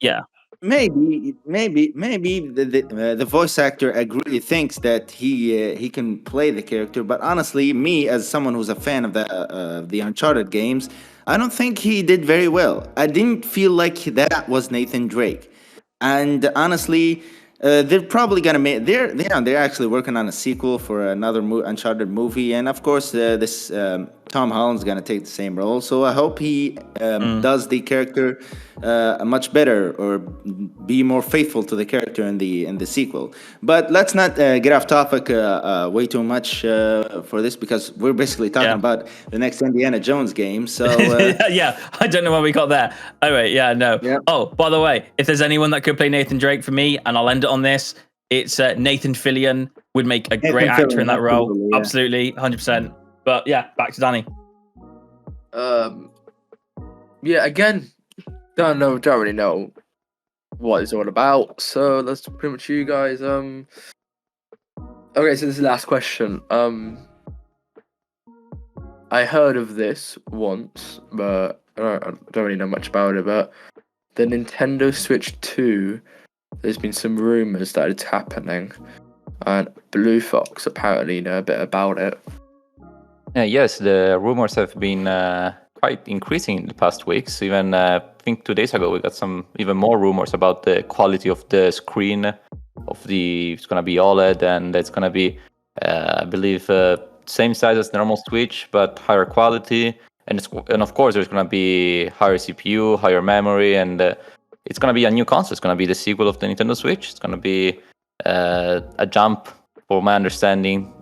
B: yeah.
C: Maybe the voice actor thinks that he can play the character, but honestly, me as someone who's a fan of the Uncharted games, I don't think he did very well. I didn't feel like that was Nathan Drake, and honestly, they're probably gonna make they're actually working on a sequel for another Uncharted movie, and of course this Tom Holland's gonna take the same role. So I hope he does the character much better, or be more faithful to the character in the sequel. But let's not get off topic way too much for this, because we're basically talking about the next Indiana Jones game. So
B: yeah, I don't know why we got there. Oh wait, yeah, no.
C: Yeah.
B: Oh, by the way, if there's anyone that could play Nathan Drake for me, and I'll end it on this, It's Nathan Fillion would make a great
C: Nathan
B: actor in
C: Fillion,
B: that role.
C: absolutely, yeah.
B: Absolutely, 100%. But yeah, back to Danny.
A: Yeah, again, don't really know what it's all about. So that's pretty much you guys. Okay, so this is the last question. I heard of this once, but I don't really know much about it. But the Nintendo Switch 2, there's been some rumors that it's happening, and Blue Fox apparently know a bit about it.
D: Yes, the rumors have been quite increasing in the past weeks. Even I think 2 days ago, we got some even more rumors about the quality of the screen. It's gonna be OLED, and it's gonna be, I believe, same size as the normal Switch, but higher quality. And of course, there's gonna be higher CPU, higher memory, and it's gonna be a new console. It's gonna be the sequel of the Nintendo Switch. It's gonna be a jump, for my understanding,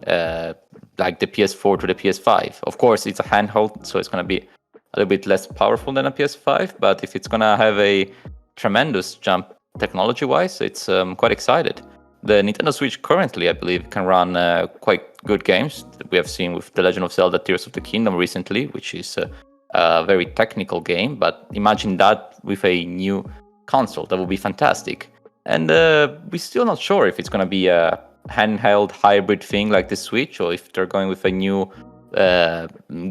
D: like the PS4 to the PS5. Of course, it's a handheld, so it's going to be a little bit less powerful than a PS5. But if it's going to have a tremendous jump technology-wise, it's quite excited. The Nintendo Switch currently, I believe, can run quite good games that we have seen with The Legend of Zelda: Tears of the Kingdom recently, which is a very technical game. But imagine that with a new console. That would be fantastic. And we're still not sure if it's going to be a handheld hybrid thing like the Switch, or if they're going with a new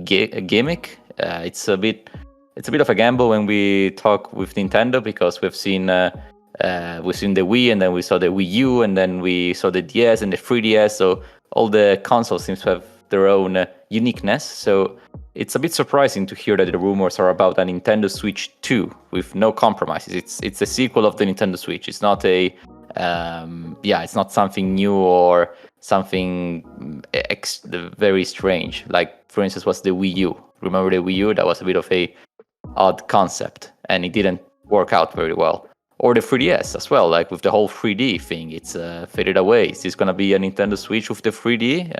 D: gimmick. It's a bit of a gamble when we talk with Nintendo, because we've seen the Wii, and then we saw the Wii U, and then we saw the DS and the 3DS. So all the consoles seem to have their own uniqueness. So it's a bit surprising to hear that the rumors are about a Nintendo Switch 2 with no compromises. It's a sequel of the Nintendo Switch. It's not it's not something new or something very strange. Like, for instance, was the Wii U. Remember the Wii U? That was a bit of a odd concept, and it didn't work out very well. Or the 3DS as well, like with the whole 3D thing. It's faded away. Is this going to be a Nintendo Switch with the 3D?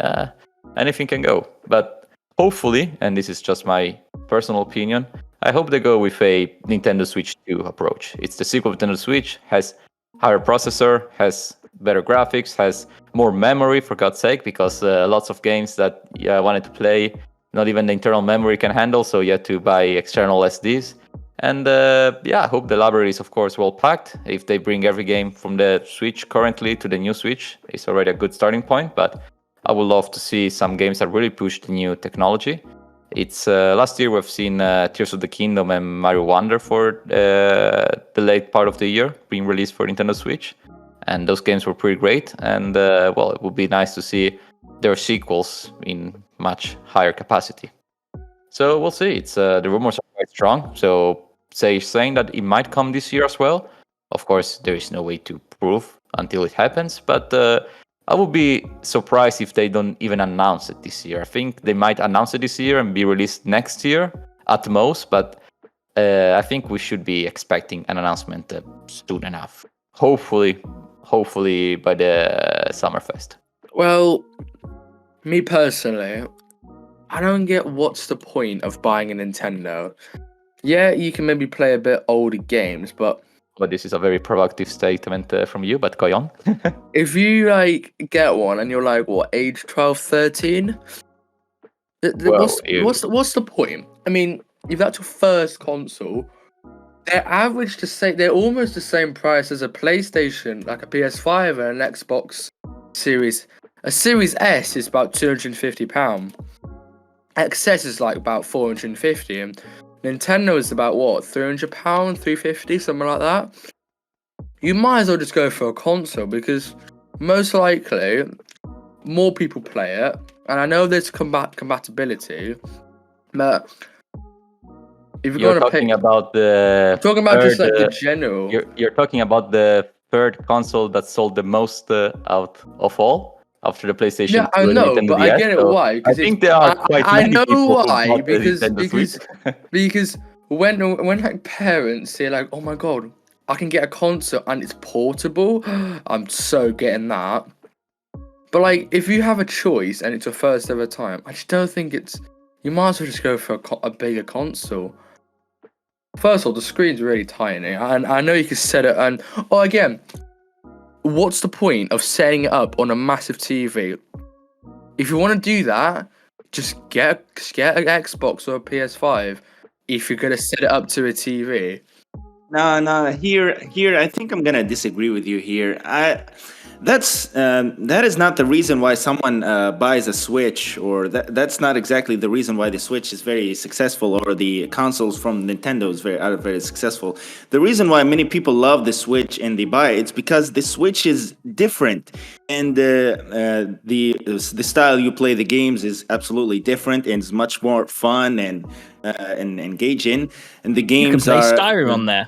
D: Anything can go. But hopefully, and this is just my personal opinion, I hope they go with a Nintendo Switch 2 approach. It's the sequel of Nintendo Switch, has higher processor, has better graphics, has more memory, for God's sake, because lots of games that I wanted to play, not even the internal memory can handle, so you had to buy external SDs. And I hope the library is, of course, well packed. If they bring every game from the Switch currently to the new Switch, it's already a good starting point. But I would love to see some games that really push the new technology. It's last year we've seen Tears of the Kingdom and Mario Wonder for the late part of the year being released for Nintendo Switch, and those games were pretty great. And it would be nice to see their sequels in much higher capacity. So we'll see. It's the rumors are quite strong. So saying that it might come this year as well. Of course, there is no way to prove until it happens, but I would be surprised if they don't even announce it this year. I think they might announce it this year and be released next year at most, but I think we should be expecting an announcement soon enough. Hopefully by the Summerfest.
A: Well, me personally, I don't get what's the point of buying a Nintendo. Yeah, you can maybe play a bit older games, but
D: this is a very provocative statement from you, but go on.
A: if you get one and you're like, what, age 12, 13? What's the point? I mean, if that's your first console, they're almost the same price as a PlayStation, like a PS5 and an Xbox Series. A Series S is about £250. XS is like about 450, and Nintendo is about what, £300, 350, something like that. You might as well just go for a console, because most likely more people play it, and I know there's compatibility, but if you're
D: talking about the
A: just like the general,
D: you're talking about the third console that sold the most out of all, after the PlayStation.
A: Yeah, I know, but I get it why.
D: I think there are quite many people who
A: why,
D: bought the Nintendo Switch.
A: because when like parents say like, oh my god, I can get a console and it's portable, I'm so getting that. But like, if you have a choice and it's your first ever time, I just don't think you might as well just go for a bigger console. First of all, the screen's really tiny, and I know you can set it. And again, what's the point of setting it up on a massive TV? If you want to do that, just get an Xbox or a PS5 if you're gonna set it up to a TV.
C: No. Here, I think I'm gonna disagree with you here. That is not the reason why someone buys a Switch, or that's not exactly the reason why the Switch is very successful, or the consoles from Nintendo are very successful. The reason why many people love the Switch and they buy it's because the Switch is different, and the style you play the games is absolutely different and is much more fun and engaging. And the
B: You can
C: games
B: play
C: are
B: Skyrim on there.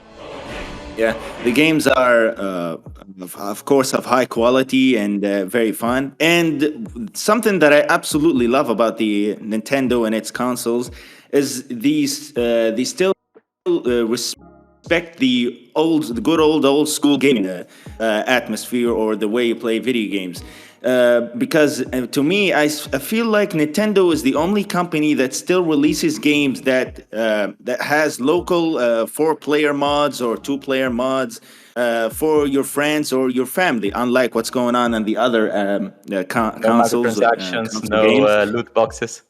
C: yeah, the games are, of course, of high quality and very fun. And something that I absolutely love about the Nintendo and its consoles is they still respect the good old school gaming atmosphere, or the way you play video games. Because to me, I feel like Nintendo is the only company that still releases games that has local 4-player mods or 2-player mods for your friends or your family. Unlike what's going on the other
D: No
C: consoles,
D: microtransactions,
C: console
D: no
C: games.
D: loot boxes.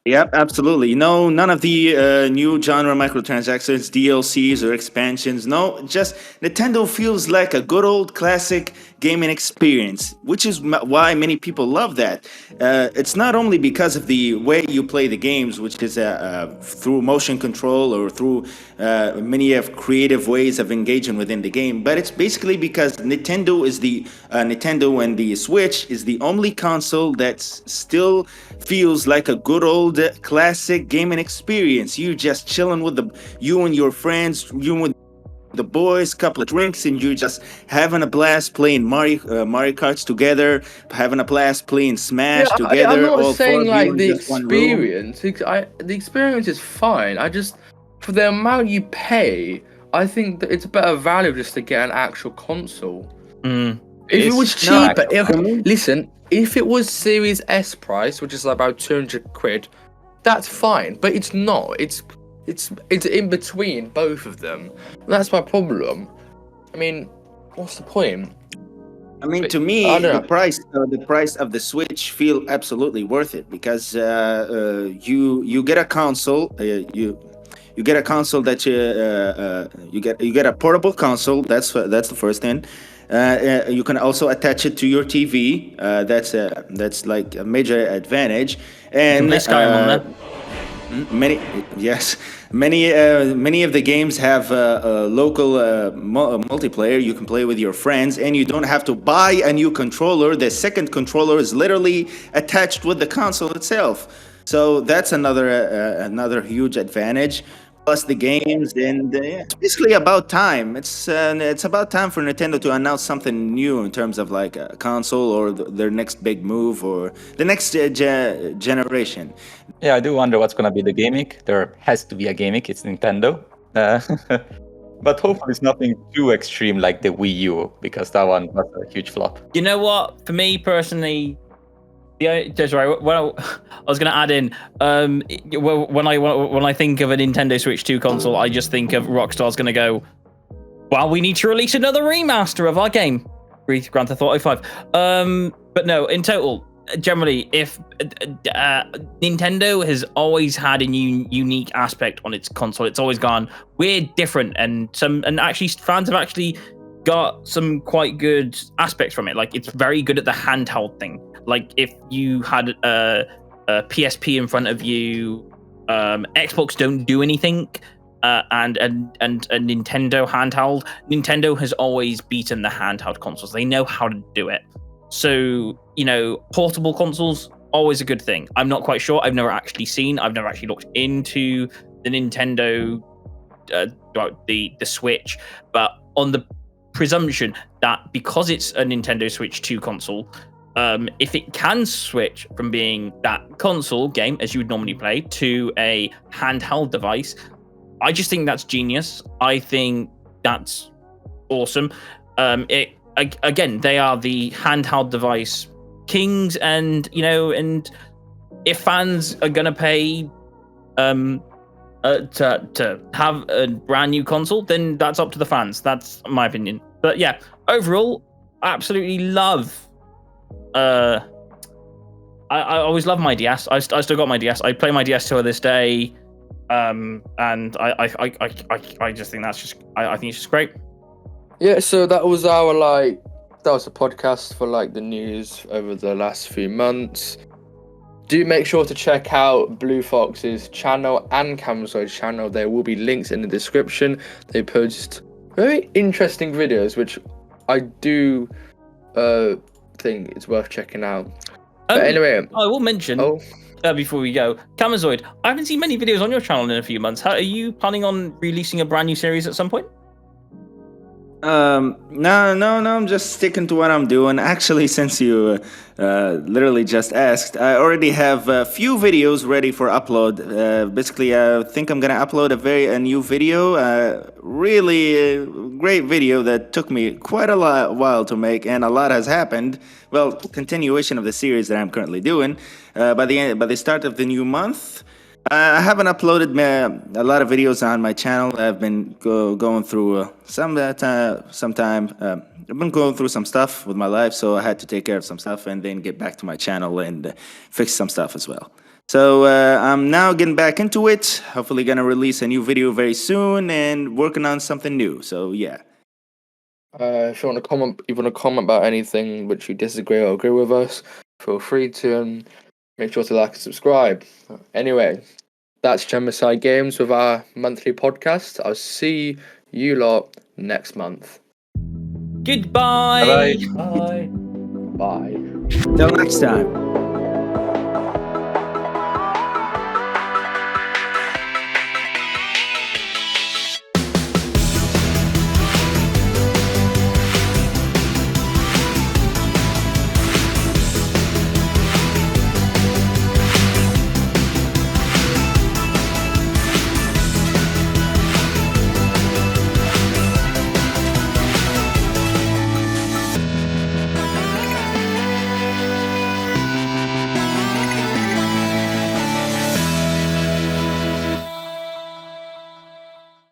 C: Yep, absolutely. No, none of the new genre microtransactions, DLCs, or expansions. No, just Nintendo feels like a good old classic gaming experience, which is why many people love that. It's not only because of the way you play the games, which is through motion control or through many of creative ways of engaging within the game, but it's basically because Nintendo and the Switch is the only console that still feels like a good old classic gaming experience. You just chilling with you and your friends, you with the boys, couple of drinks, and you're just having a blast playing Mario Karts together, having a blast playing Smash together.
A: I'm not
C: all
A: saying
C: four of you
A: like
C: in
A: the
C: just one room.
A: experience. The experience is fine. I just, for the amount you pay, I think that it's better value just to get an actual console. If it was
C: No,
A: cheaper, listen, if it was Series S price, which is about 200 quid, that's fine. But it's not. It's in between both of them. That's my problem. I mean, what's the point?
C: I mean, to
A: I
C: me,
A: don't know.
C: the price of the Switch feel absolutely worth it, because you get a console, you get a console that you get a portable console. That's the first thing. You can also attach it to your TV. That's like a major advantage. And
B: play Skyrim on there.
C: Many of the games have a local multiplayer. You can play with your friends, and you don't have to buy a new controller. The second controller is literally attached with the console itself. So that's another huge advantage. Plus the games, and it's basically about time. It's about time for Nintendo to announce something new in terms of like a console, or their next big move, or the next generation.
D: Yeah, I do wonder what's gonna be the gimmick. There has to be a gimmick. It's Nintendo. But hopefully it's nothing too extreme like the Wii U, because that one was a huge flop.
B: You know what? For me personally, well, I was going to add in. When I think of a Nintendo Switch 2 console, I just think of Rockstar's going to go, well, we need to release another remaster of our game, Grand Theft Auto 5. But no, in total, generally, if Nintendo has always had a unique aspect on its console, it's always gone, we're different, and actually fans have actually got some quite good aspects from it. Like, it's very good at the handheld thing. Like, if you had a PSP in front of you, Xbox don't do anything, and a Nintendo handheld. Nintendo has always beaten the handheld consoles. They know how to do it. So, portable consoles, always a good thing. I'm not quite sure. I've never actually looked into the Nintendo, the Switch, but on the presumption that because it's a Nintendo Switch 2 console, if it can switch from being that console game as you would normally play to a handheld device, I just think that's genius. I think that's awesome. Again, they are the handheld device kings, and if fans are gonna pay to have a brand new console, then that's up to the fans. That's my opinion. But yeah, overall, absolutely love. I always love my DS. I still got my DS. I play my DS to this day, and I just think that's just I think it's just great.
A: Yeah, so that was a podcast for like the news over the last few months. Do make sure to check out Blue Fox's channel and Camzoid's channel. There will be links in the description. They post very interesting videos, which I do think it's worth checking out. But anyway,
B: I will mention before we go, Camzoid, I haven't seen many videos on your channel in a few months. Are you planning on releasing a brand new series at some point?
C: No, I'm just sticking to what I'm doing. Actually, since you literally just asked, I already have a few videos ready for upload. Basically, I think I'm gonna upload a new video, really great video that took me quite a while to make, and a lot has happened. Well, continuation of the series that I'm currently doing. By the start of the new month. I haven't uploaded a lot of videos on my channel. I've been going through some time. I've been going through some stuff with my life, so I had to take care of some stuff and then get back to my channel and fix some stuff as well. So I'm now getting back into it. Hopefully gonna release a new video very soon and working on something new. So yeah.
A: If you want to comment about anything which you disagree or agree with us, feel free to make sure to like and subscribe. Anyway, that's JumpInsideGames with our monthly podcast. I'll see you lot next month.
B: Goodbye.
D: Bye.
A: Bye.
C: Till next time.